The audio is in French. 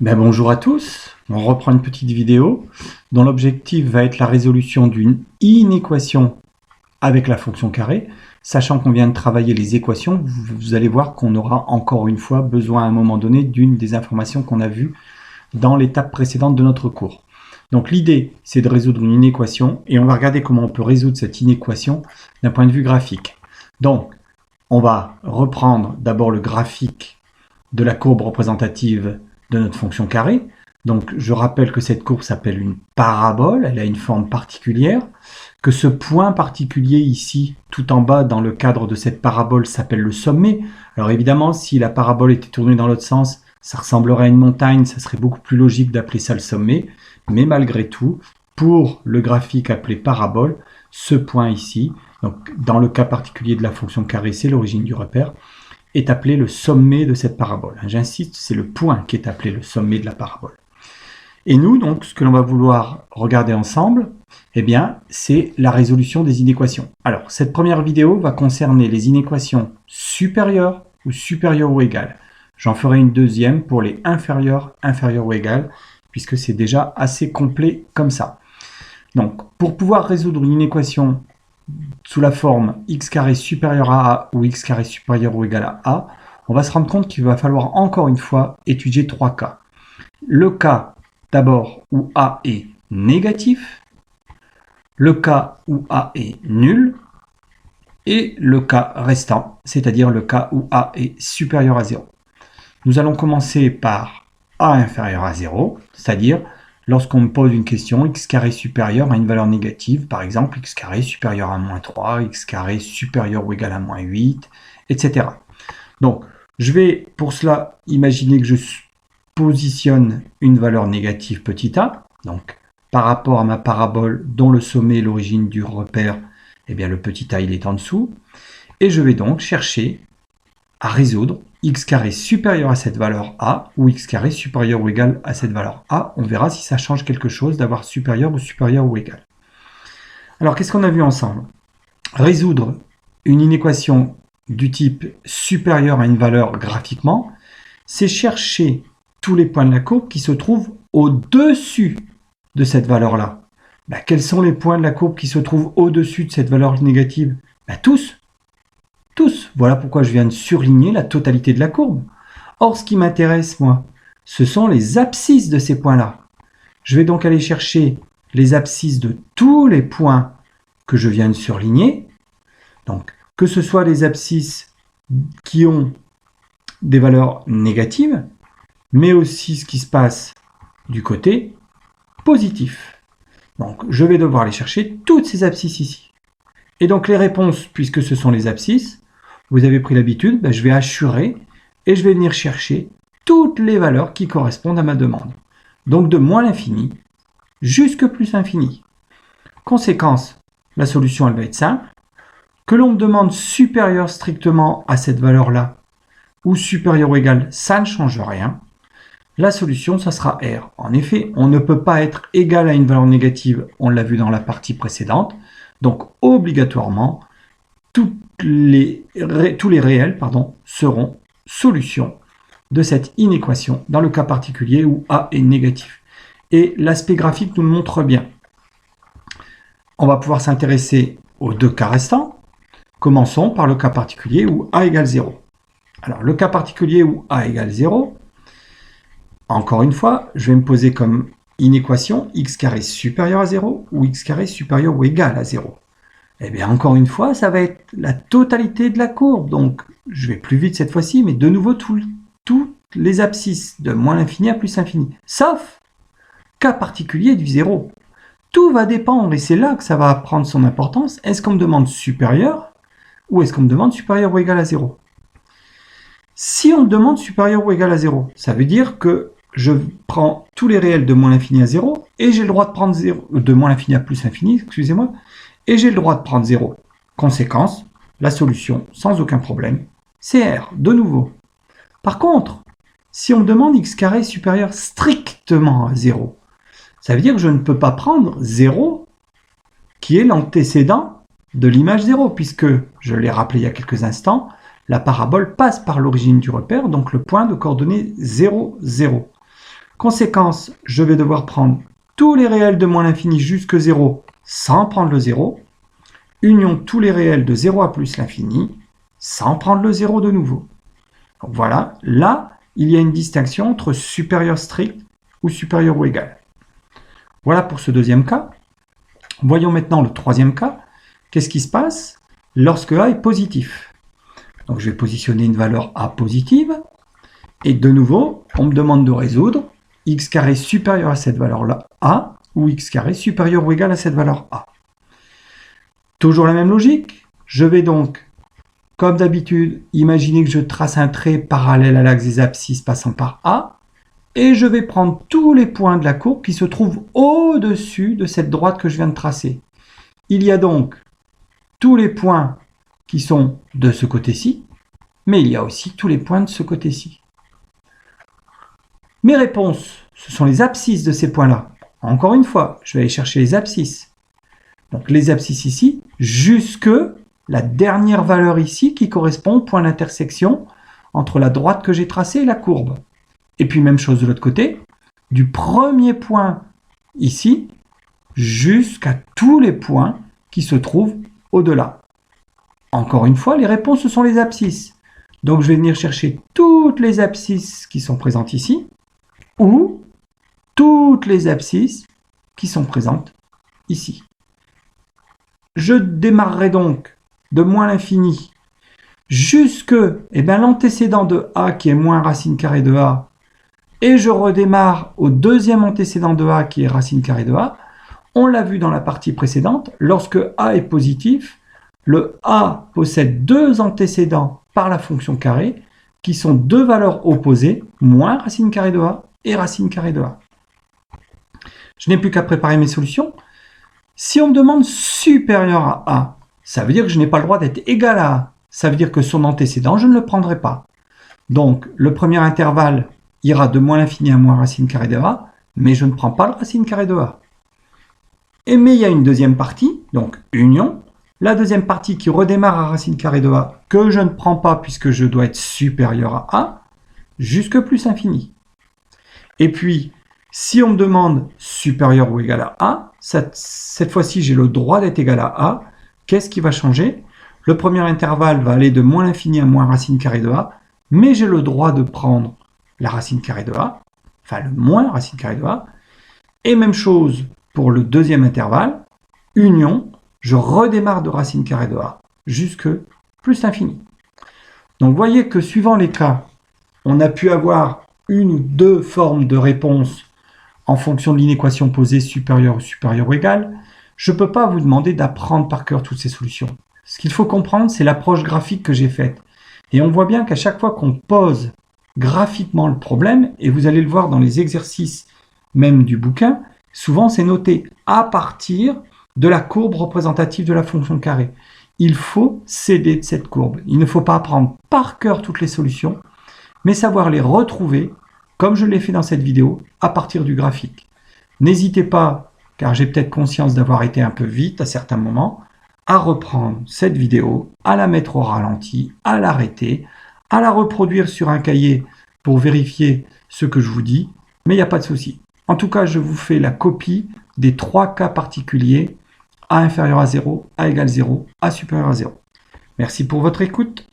Bonjour à tous, on reprend une petite vidéo dont l'objectif va être la résolution d'une inéquation avec la fonction carré. Sachant qu'on vient de travailler les équations, vous allez voir qu'on aura encore une fois besoin à un moment donné d'une des informations qu'on a vues dans l'étape précédente de notre cours. Donc l'idée, c'est de résoudre une inéquation et on va regarder comment on peut résoudre cette inéquation d'un point de vue graphique. Donc, on va reprendre d'abord le graphique de la courbe représentative de notre fonction carré. Donc je rappelle que cette courbe s'appelle une parabole, elle a une forme particulière, que ce point particulier ici, tout en bas dans le cadre de cette parabole, s'appelle le sommet. Alors évidemment, si la parabole était tournée dans l'autre sens, ça ressemblerait à une montagne, ça serait beaucoup plus logique d'appeler ça le sommet, mais malgré tout, pour le graphique appelé parabole, ce point ici, donc dans le cas particulier de la fonction carré, c'est l'origine du repère, est appelé le sommet de cette parabole. J'insiste, c'est le point qui est appelé le sommet de la parabole. Et nous, donc, ce que l'on va vouloir regarder ensemble, eh bien, c'est la résolution des inéquations. Alors, cette première vidéo va concerner les inéquations supérieures ou égales. J'en ferai une deuxième pour les inférieures ou égales, puisque c'est déjà assez complet comme ça. Donc, pour pouvoir résoudre une inéquation sous la forme x carré supérieur à a ou x carré supérieur ou égal à a, on va se rendre compte qu'il va falloir encore une fois étudier trois cas. Le cas d'abord où a est négatif, le cas où a est nul, et le cas restant, c'est-à-dire le cas où a est supérieur à 0. Nous allons commencer par a inférieur à 0, c'est-à-dire lorsqu'on me pose une question, x carré supérieur à une valeur négative, par exemple x carré supérieur à moins 3, x carré supérieur ou égal à moins 8, etc. Donc, je vais pour cela imaginer que je positionne une valeur négative petit a, donc par rapport à ma parabole dont le sommet est l'origine du repère, eh bien le petit a il est en dessous, et je vais donc chercher à résoudre x carré supérieur à cette valeur a ou x carré supérieur ou égal à cette valeur a. On verra si ça change quelque chose d'avoir supérieur ou égal. Alors qu'est-ce qu'on a vu ensemble? Résoudre une inéquation du type supérieur à une valeur graphiquement, c'est chercher tous les points de la courbe qui se trouvent au-dessus de cette valeur-là. Quels sont les points de la courbe qui se trouvent au-dessus de cette valeur négative? Tous. Tous. Voilà pourquoi je viens de surligner la totalité de la courbe. Or, ce qui m'intéresse, moi, ce sont les abscisses de ces points-là. Je vais donc aller chercher les abscisses de tous les points que je viens de surligner. Donc, que ce soit les abscisses qui ont des valeurs négatives, mais aussi ce qui se passe du côté positif. Donc, je vais devoir aller chercher toutes ces abscisses ici. Et donc, les réponses, puisque ce sont les abscisses, vous avez pris l'habitude, je vais assurer et je vais venir chercher toutes les valeurs qui correspondent à ma demande. Donc de moins l'infini jusque plus l'infini. Conséquence, la solution elle va être simple. Que l'on me demande supérieur strictement à cette valeur-là ou supérieur ou égal, ça ne change rien. La solution, ça sera R. En effet, on ne peut pas être égal à une valeur négative, on l'a vu dans la partie précédente. Donc obligatoirement, tous les réels seront solutions de cette inéquation dans le cas particulier où a est négatif. Et l'aspect graphique nous le montre bien. On va pouvoir s'intéresser aux deux cas restants. Commençons par le cas particulier où a égale 0. Alors, le cas particulier où a égale 0, encore une fois, je vais me poser comme inéquation x carré supérieur à 0 ou x carré supérieur ou égal à 0. Eh bien, encore une fois, ça va être la totalité de la courbe. Donc, je vais plus vite cette fois-ci, mais de nouveau, toutes les abscisses de moins l'infini à plus l'infini. Sauf cas particulier du 0. Tout va dépendre, et c'est là que ça va prendre son importance. Est-ce qu'on me demande supérieur ou est-ce qu'on me demande supérieur ou égal à 0? Si on me demande supérieur ou égal à 0, ça veut dire que je prends tous les réels de moins l'infini à 0 et j'ai le droit de prendre 0, de moins l'infini à plus l'infini, excusez-moi, et j'ai le droit de prendre 0. Conséquence, la solution, sans aucun problème, c'est R, de nouveau. Par contre, si on me demande x carré supérieur strictement à 0, ça veut dire que je ne peux pas prendre 0, qui est l'antécédent de l'image 0, puisque, je l'ai rappelé il y a quelques instants, la parabole passe par l'origine du repère, donc le point de coordonnées 0, 0. Conséquence, je vais devoir prendre tous les réels de moins l'infini jusque 0 sans prendre le 0, union tous les réels de 0 à plus l'infini sans prendre le 0 de nouveau. Donc voilà, là, il y a une distinction entre supérieur strict ou supérieur ou égal. Voilà pour ce deuxième cas. Voyons maintenant le troisième cas. Qu'est-ce qui se passe lorsque A est positif? Donc je vais positionner une valeur A positive. Et de nouveau, on me demande de résoudre x carré supérieur à cette valeur-là A ou x carré supérieur ou égal à cette valeur A. Toujours la même logique. Je vais donc, comme d'habitude, imaginer que je trace un trait parallèle à l'axe des abscisses passant par A. Et je vais prendre tous les points de la courbe qui se trouvent au-dessus de cette droite que je viens de tracer. Il y a donc tous les points qui sont de ce côté-ci, mais il y a aussi tous les points de ce côté-ci. Mes réponses, ce sont les abscisses de ces points-là. Encore une fois, je vais aller chercher les abscisses. Donc les abscisses ici, jusque la dernière valeur ici qui correspond au point d'intersection entre la droite que j'ai tracée et la courbe. Et puis même chose de l'autre côté, du premier point ici jusqu'à tous les points qui se trouvent au-delà. Encore une fois, les réponses, ce sont les abscisses. Donc je vais venir chercher toutes les abscisses qui sont présentes ici, ou toutes les abscisses qui sont présentes ici. Je démarrerai donc de moins l'infini jusque l'antécédent de A qui est moins racine carrée de A, et je redémarre au deuxième antécédent de A qui est racine carrée de A. On l'a vu dans la partie précédente, lorsque A est positif, le A possède deux antécédents par la fonction carrée qui sont deux valeurs opposées, moins racine carrée de A et racine carrée de A. Je n'ai plus qu'à préparer mes solutions. Si on me demande supérieur à A, ça veut dire que je n'ai pas le droit d'être égal à A. Ça veut dire que son antécédent, je ne le prendrai pas. Donc, le premier intervalle ira de moins l'infini à moins racine carrée de A, mais je ne prends pas le racine carrée de A. Mais il y a une deuxième partie, donc union. La deuxième partie qui redémarre à racine carrée de A, que je ne prends pas puisque je dois être supérieur à A, jusque plus infini. Et puis, si on me demande supérieur ou égal à A, cette fois-ci j'ai le droit d'être égal à A. Qu'est-ce qui va changer? Le premier intervalle va aller de moins l'infini à moins racine carrée de A, mais j'ai le droit de prendre la racine carrée de A, enfin le moins racine carrée de A. Et même chose pour le deuxième intervalle, union, je redémarre de racine carrée de A jusque plus l'infini. Donc vous voyez que suivant les cas, on a pu avoir une ou deux formes de réponse en fonction de l'inéquation posée supérieure ou égale. Je ne peux pas vous demander d'apprendre par cœur toutes ces solutions. Ce qu'il faut comprendre, c'est l'approche graphique que j'ai faite. Et on voit bien qu'à chaque fois qu'on pose graphiquement le problème, et vous allez le voir dans les exercices même du bouquin, souvent c'est noté à partir de la courbe représentative de la fonction carrée. Il faut s'aider de cette courbe. Il ne faut pas apprendre par cœur toutes les solutions, mais savoir les retrouver, comme je l'ai fait dans cette vidéo, à partir du graphique. N'hésitez pas, car j'ai peut-être conscience d'avoir été un peu vite à certains moments, à reprendre cette vidéo, à la mettre au ralenti, à l'arrêter, à la reproduire sur un cahier pour vérifier ce que je vous dis, mais il n'y a pas de souci. En tout cas, je vous fais la copie des trois cas particuliers, A inférieur à 0, A égale 0, A supérieur à 0. Merci pour votre écoute.